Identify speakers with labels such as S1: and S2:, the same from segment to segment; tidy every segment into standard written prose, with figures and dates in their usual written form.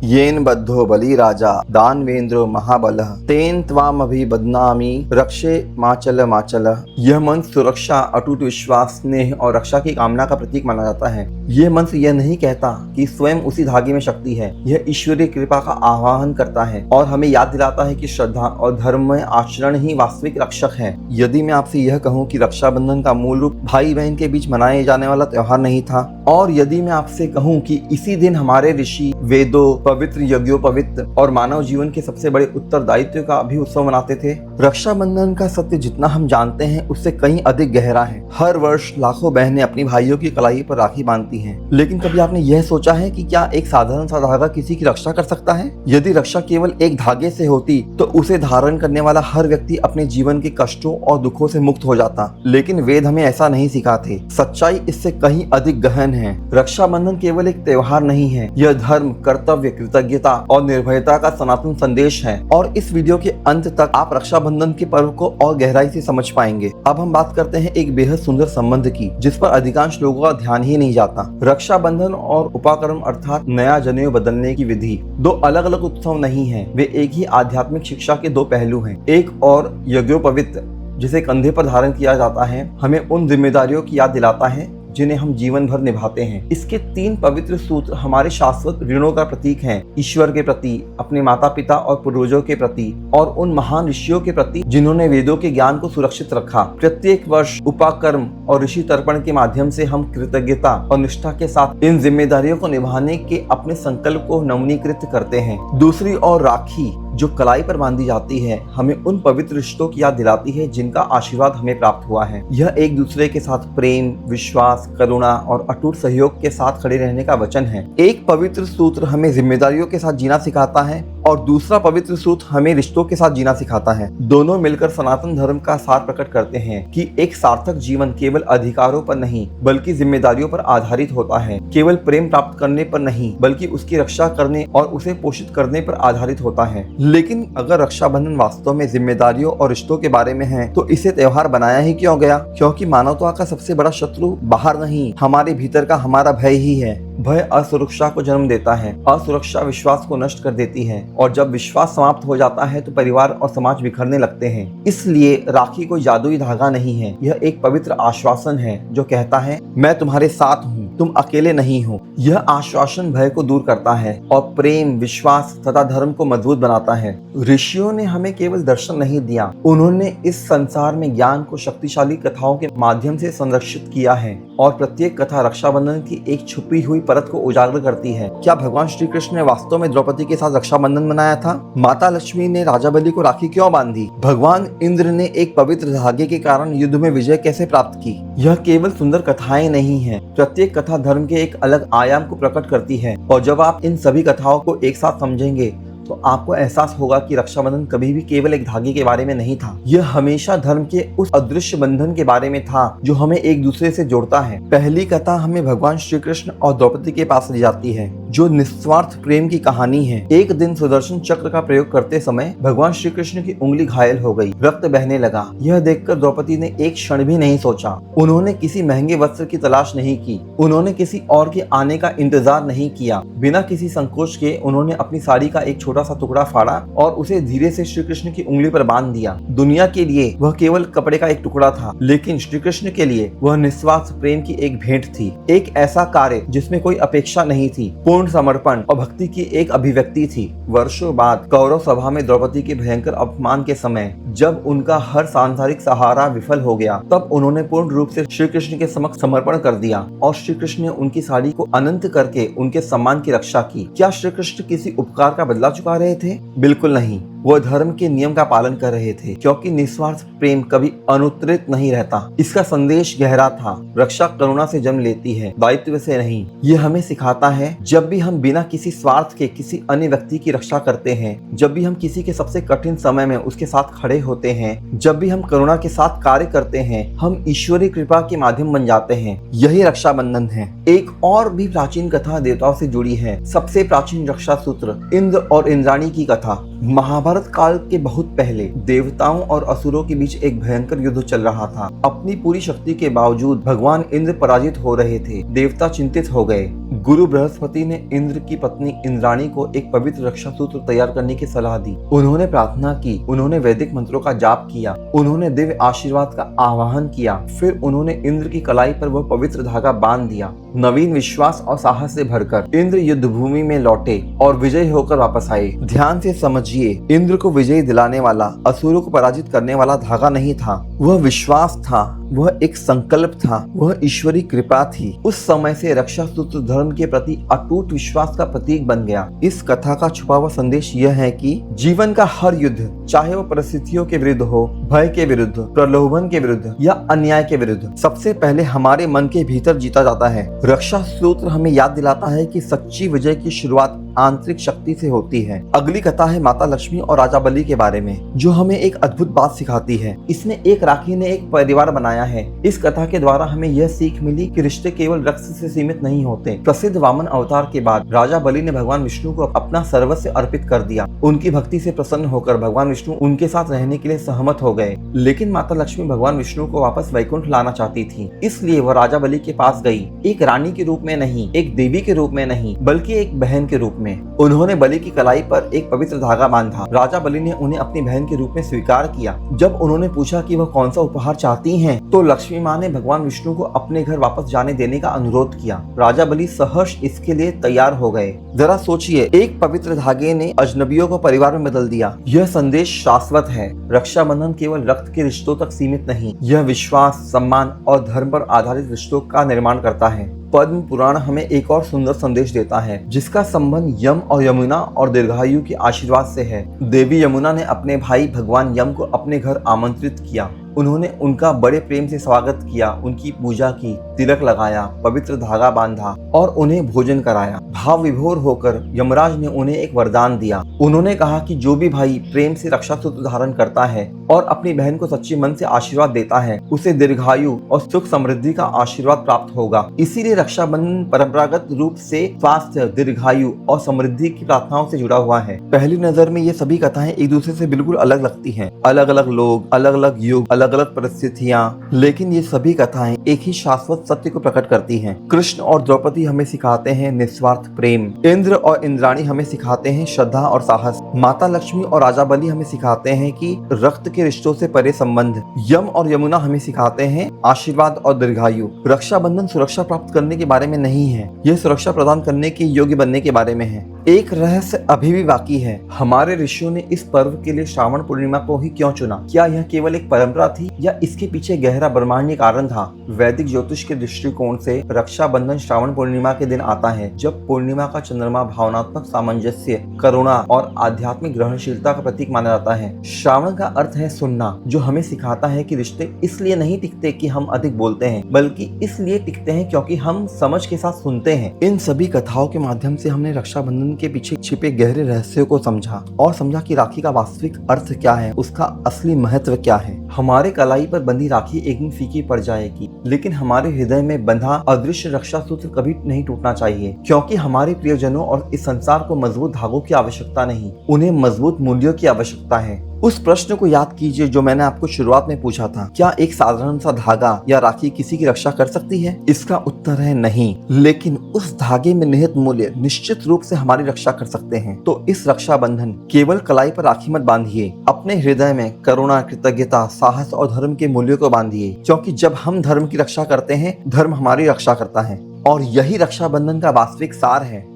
S1: येन बद्धो बलि राजा दानवेंद्रो महाबलः तेन त्वामभिबध्नामि रक्षे माचल माचल। यह मंत्र सुरक्षा, अटूट विश्वास, स्नेह और रक्षा की कामना का प्रतीक माना जाता है। यह मंत्र यह नहीं कहता कि स्वयं उसी धागे में शक्ति है, यह ईश्वरीय कृपा का आह्वान करता है और हमें याद दिलाता है कि श्रद्धा और धर्म में आचरण ही वास्तविक रक्षक है। यदि मैं आपसे यह कहूँ कि रक्षाबंधन का मूल रूप भाई बहन के बीच मनाए जाने वाला त्योहार नहीं था, और यदि मैं आपसे कहूँ कि इसी दिन हमारे ऋषि वेदों, पवित्र यज्ञोपवीत और मानव जीवन के सबसे बड़े उत्तरदायित्व का भी उत्सव मनाते थे। रक्षाबंधन का सत्य जितना हम जानते हैं उससे कहीं अधिक गहरा है। हर वर्ष लाखों बहनें अपनी भाइयों की कलाई पर राखी बांधती हैं, लेकिन कभी आपने यह सोचा है कि क्या एक साधारण सा धागा किसी की रक्षा कर सकता है? यदि रक्षा केवल एक धागे से होती तो उसे धारण करने वाला हर व्यक्ति अपने जीवन के कष्टों और दुखों से मुक्त हो जाता, लेकिन वेद हमें ऐसा नहीं सिखाते। सच्चाई इससे कहीं अधिक गहन है। रक्षाबंधन केवल एक त्योहार नहीं है, यह धर्म, कर्तव्य, कृतज्ञता और निर्भयता का सनातन संदेश है। और इस वीडियो के अंत तक आप रक्षाबंधन के पर्व को और गहराई से समझ पाएंगे। अब हम बात करते हैं एक बेहद सुंदर संबंध की, जिस पर अधिकांश लोगों का ध्यान ही नहीं जाता। रक्षाबंधन और उपाकर्म अर्थात नया जनेऊ बदलने की विधि दो अलग अलग उत्सव नहीं है, वे एक ही आध्यात्मिक शिक्षा के दो पहलू हैं। एक और यज्ञोपवीत, जिसे कंधे पर धारण किया जाता है, हमें उन जिम्मेदारियों की याद दिलाता है जिन्हें हम जीवन भर निभाते हैं। इसके 3 पवित्र सूत्र हमारे शाश्वत ऋणों का प्रतीक हैं, ईश्वर के प्रति, अपने माता पिता और पूर्वजों के प्रति और उन महान ऋषियों के प्रति जिन्होंने वेदों के ज्ञान को सुरक्षित रखा। प्रत्येक वर्ष उपाकर्म और ऋषि तर्पण के माध्यम से हम कृतज्ञता और निष्ठा के साथ इन जिम्मेदारियों को निभाने के अपने संकल्प को नवीनीकृत करते हैं। दूसरी ओर राखी, जो कलाई पर बांधी जाती है, हमें उन पवित्र रिश्तों की याद दिलाती है जिनका आशीर्वाद हमें प्राप्त हुआ है। यह एक दूसरे के साथ प्रेम, विश्वास, करुणा और अटूट सहयोग के साथ खड़े रहने का वचन है। एक पवित्र सूत्र हमें जिम्मेदारियों के साथ जीना सिखाता है और दूसरा पवित्र सूत्र हमें रिश्तों के साथ जीना सिखाता है। दोनों मिलकर सनातन धर्म का सार प्रकट करते हैं कि एक सार्थक जीवन केवल अधिकारों पर नहीं बल्कि जिम्मेदारियों पर आधारित होता है। केवल प्रेम प्राप्त करने पर नहीं बल्कि उसकी रक्षा करने और उसे पोषित करने पर आधारित होता है। लेकिन अगर रक्षाबंधन वास्तव में जिम्मेदारियों और रिश्तों के बारे में है तो इसे त्योहार बनाया ही क्यों गया? क्योंकि मानवता का सबसे बड़ा शत्रु बाहर नहीं, हमारे भीतर का हमारा भय ही है। भय असुरक्षा को जन्म देता है, असुरक्षा विश्वास को नष्ट कर देती है और जब विश्वास समाप्त हो जाता है तो परिवार और समाज बिखरने लगते हैं। इसलिए राखी कोई जादुई धागा नहीं है, यह एक पवित्र आश्वासन है जो कहता है मैं तुम्हारे साथ हूँ, तुम अकेले नहीं हो। यह आश्वासन भय को दूर करता है और प्रेम, विश्वास तथा धर्म को मजबूत बनाता है। ऋषियों ने हमें केवल दर्शन नहीं दिया, उन्होंने इस संसार में ज्ञान को शक्तिशाली कथाओं के माध्यम से संरक्षित किया है और प्रत्येक कथा रक्षाबंधन की एक छुपी हुई परत को उजागर करती है। क्या भगवान श्री कृष्ण ने वास्तव में द्रौपदी के साथ रक्षाबंधन मनाया था? माता लक्ष्मी ने राजा बलि को राखी क्यों बांधी? भगवान इंद्र ने एक पवित्र धागे के कारण युद्ध में विजय कैसे प्राप्त की? यह केवल सुंदर कथाएं नहीं है, प्रत्येक कथा धर्म के एक अलग आयाम को प्रकट करती है। और जब आप इन सभी कथाओं को एक साथ समझेंगे तो आपको एहसास होगा कि रक्षाबंधन कभी भी केवल एक धागे के बारे में नहीं था, यह हमेशा धर्म के उस अदृश्य बंधन के बारे में था जो हमें एक दूसरे से जोड़ता है। पहली कथा हमें भगवान श्री कृष्ण और द्रौपदी के पास ले जाती है, जो निस्वार्थ प्रेम की कहानी है। एक दिन सुदर्शन चक्र का प्रयोग करते समय भगवान श्री कृष्ण की उंगली घायल हो गई, रक्त बहने लगा। यह देखकर द्रौपदी ने एक क्षण भी नहीं सोचा, उन्होंने किसी महंगे वस्त्र की तलाश नहीं की, उन्होंने किसी और के आने का इंतजार नहीं किया। बिना किसी संकोच के उन्होंने अपनी साड़ी का एक छोटा सा टुकड़ा फाड़ा और उसे धीरे से श्री कृष्ण की उंगली पर बांध दिया। दुनिया के लिए वह केवल कपड़े का एक टुकड़ा था, लेकिन श्री कृष्ण के लिए वह निस्वार्थ प्रेम की एक भेंट थी, एक ऐसा कार्य जिसमें कोई अपेक्षा नहीं थी, पूर्ण समर्पण और भक्ति की एक अभिव्यक्ति थी। वर्षों बाद कौरव सभा में द्रौपदी के भयंकर अपमान के समय जब उनका हर सांसारिक सहारा विफल हो गया, तब उन्होंने पूर्ण रूप से श्री कृष्ण के समक्ष समर्पण कर दिया और श्री कृष्ण ने उनकी साड़ी को अनंत करके उनके सम्मान की रक्षा की। क्या श्री कृष्ण किसी उपकार का बदला चुका रहे थे? बिल्कुल नहीं, वह धर्म के नियम का पालन कर रहे थे, क्योंकि निस्वार्थ प्रेम कभी अनुत्तरित नहीं रहता। इसका संदेश गहरा था, रक्षा करुणा से जन्म लेती है, दायित्व से नहीं। यह हमें सिखाता है जब भी हम बिना किसी स्वार्थ के किसी अन्य व्यक्ति की रक्षा करते हैं, जब भी हम किसी के सबसे कठिन समय में उसके साथ खड़े होते हैं, जब भी हम करुणा के साथ कार्य करते हैं, हम ईश्वरीय कृपा के माध्यम बन जाते हैं। यही रक्षाबंधन है। एक और भी प्राचीन कथा देवताओं से जुड़ी है। सबसे प्राचीन रक्षा सूत्र इंद्र और इंद्राणी की कथा। महाभारत काल के बहुत पहले देवताओं और असुरों के बीच एक भयंकर युद्ध चल रहा था। अपनी पूरी शक्ति के बावजूद भगवान इंद्र पराजित हो रहे थे। देवता चिंतित हो गए। गुरु बृहस्पति ने इंद्र की पत्नी इंद्राणी को एक पवित्र रक्षा सूत्र तैयार करने की सलाह दी। उन्होंने प्रार्थना की, उन्होंने वैदिक मंत्रों का जाप किया, उन्होंने दिव्य आशीर्वाद का आह्वान किया, फिर उन्होंने इंद्र की कलाई पर वह पवित्र धागा बांध दिया। नवीन विश्वास और साहस से भरकर इंद्र युद्ध भूमि में लौटे और विजयी होकर वापस आए। ध्यान से समझिए, इंद्र को विजयी दिलाने वाला, असुरों को पराजित करने वाला धागा नहीं था, वह विश्वास था, वह एक संकल्प था, वह ईश्वरी कृपा थी। उस समय से रक्षा सूत्र धर्म के प्रति अटूट विश्वास का प्रतीक बन गया। इस कथा का छुपा हुआ संदेश यह है कि जीवन का हर युद्ध, चाहे वो परिस्थितियों के विरुद्ध हो, भय के विरुद्ध, प्रलोभन के विरुद्ध या अन्याय के विरुद्ध, सबसे पहले हमारे मन के भीतर जीता जाता है। रक्षा सूत्र हमें याद दिलाता है कि सच्ची विजय की शुरुआत आंतरिक शक्ति से होती है। अगली कथा है माता लक्ष्मी और राजा बलि के बारे में, जो हमें एक अद्भुत बात सिखाती है। इसमें एक राखी ने एक परिवार बनाया है। इस कथा के द्वारा हमें यह सीख मिली कि रिश्ते केवल रक्त से सीमित नहीं होते। प्रसिद्ध वामन अवतार के बाद राजा बलि ने भगवान विष्णु को अपना सर्वस्व अर्पित कर दिया। उनकी भक्ति से प्रसन्न होकर भगवान विष्णु उनके साथ रहने के लिए सहमत हो गए। लेकिन माता लक्ष्मी भगवान विष्णु को वापस वैकुंठ लाना चाहती थी, इसलिए वह राजा बलि के पास गई। एक रानी के रूप में नहीं, एक देवी के रूप में नहीं, बल्कि एक बहन के रूप में। उन्होंने बलि की कलाई पर एक पवित्र धागा बांधा। राजा बलि ने उन्हें अपनी बहन के रूप में स्वीकार किया। जब उन्होंने पूछा कि वह कौन सा उपहार चाहती हैं, तो लक्ष्मी माँ ने भगवान विष्णु को अपने घर वापस जाने देने का अनुरोध किया। राजा बलि सहर्ष इसके लिए तैयार हो गए। जरा सोचिए, एक पवित्र धागे ने अजनबियों को परिवार में बदल दिया। यह संदेश शाश्वत है। रक्षाबंधन केवल रक्त के रिश्तों तक सीमित नहीं, यह विश्वास, सम्मान और धर्म पर आधारित रिश्तों का निर्माण करता है। पद्म पुराण हमें एक और सुंदर संदेश देता है, जिसका संबंध यम और यमुना और दीर्घायु के आशीर्वाद से है। देवी यमुना ने अपने भाई भगवान यम को अपने घर आमंत्रित किया। उन्होंने उनका बड़े प्रेम से स्वागत किया, उनकी पूजा की, तिलक लगाया, पवित्र धागा बांधा और उन्हें भोजन कराया। भाव विभोर होकर यमराज ने उन्हें एक वरदान दिया। उन्होंने कहा कि जो भी भाई प्रेम से रक्षा सूत्र धारण करता है और अपनी बहन को सच्चे मन से आशीर्वाद देता है, उसे दीर्घायु और सुख समृद्धि का आशीर्वाद प्राप्त होगा। इसीलिए रक्षाबंधन परंपरागत रूप से स्वास्थ्य, दीर्घायु और समृद्धि की प्रार्थनाओं से जुड़ा हुआ है। पहली नजर में ये सभी कथाएं एक दूसरे से बिल्कुल अलग लगती हैं। अलग अलग लोग, अलग अलग युग, अलग अलग परिस्थितियां, लेकिन ये सभी कथाएं एक ही शाश्वत सत्य को प्रकट करती हैं। कृष्ण और द्रौपदी हमें सिखाते हैं निस्वार्थ प्रेम। इंद्र और इंद्राणी हमें सिखाते हैं श्रद्धा और साहस। माता लक्ष्मी और राजा बलि हमें सिखाते हैं कि रक्त के रिश्तों से परे संबंध। यम और यमुना हमें सिखाते हैं आशीर्वाद और दीर्घायु। रक्षाबंधन सुरक्षा प्राप्त करने के बारे में नहीं है, यह सुरक्षा प्रदान करने के योग्य बनने के बारे में है। एक रहस्य अभी भी बाकी है। हमारे ऋषियों ने इस पर्व के लिए श्रावण पूर्णिमा को ही क्यों चुना? क्या यह केवल एक परंपरा थी या इसके पीछे गहरा ब्रह्मांडीय कारण था? वैदिक ज्योतिष के दृष्टिकोण से रक्षाबंधन श्रावण पूर्णिमा के दिन आता है, जब पूर्णिमा का चंद्रमा भावनात्मक सामंजस्य, करुणा और आध्यात्मिक ग्रहणशीलता का प्रतीक माना जाता है। श्रावण का अर्थ है सुनना, जो हमें सिखाता है कि रिश्ते इसलिए नहीं टिकते कि हम अधिक बोलते हैं, बल्कि इसलिए टिकते हैं क्योंकि हम समझ के साथ सुनते हैं। इन सभी कथाओं के माध्यम से हमने रक्षाबंधन के पीछे छिपे गहरे रहस्यों को समझा और समझा कि राखी का वास्तविक अर्थ क्या है, उसका असली महत्व क्या है। हमारे कलाई पर बंधी राखी एक दिन फीकी पड़ जाएगी, लेकिन हमारे हृदय में बंधा अदृश्य रक्षा सूत्र कभी नहीं टूटना चाहिए, क्योंकि हमारे प्रियजनों और इस संसार को मजबूत धागों की आवश्यकता नहीं, उन्हें मजबूत मूल्यों की आवश्यकता है। उस प्रश्न को याद कीजिए जो मैंने आपको शुरुआत में पूछा था, क्या एक साधारण सा धागा या राखी किसी की रक्षा कर सकती है? इसका उत्तर है नहीं, लेकिन उस धागे में निहित मूल्य निश्चित रूप से हमारी रक्षा कर सकते हैं। तो इस रक्षाबंधन केवल कलाई पर राखी मत बांधिए, अपने हृदय में करुणा, कृतज्ञता, साहस और धर्म के मूल्यों को बांधिए, क्योंकि जब हम धर्म की रक्षा करते हैं, धर्म हमारी रक्षा करता है। और यही रक्षाबंधन का वास्तविक सार है।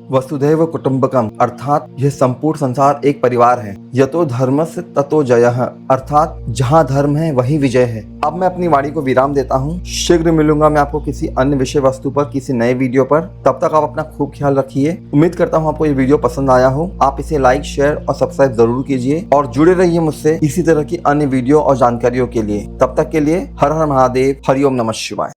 S1: वसुधैव कुटुंबकम, अर्थात यह संपूर्ण संसार एक परिवार है। यतो धर्मस्य ततो जयः, अर्थात जहाँ धर्म है वही विजय है। अब मैं अपनी वाणी को विराम देता हूँ। शीघ्र मिलूंगा मैं आपको किसी अन्य विषय वस्तु पर, किसी नए वीडियो पर। तब तक आप अपना खूब ख्याल रखिए। उम्मीद करता हूँ आपको ये वीडियो पसंद आया हो। आप इसे लाइक, शेयर और सब्सक्राइब जरूर कीजिए और जुड़े रहिए मुझसे इसी तरह की अन्य वीडियो और जानकारियों के लिए। तब तक के लिए हर हर महादेव, हरिओम नमः शिवाय।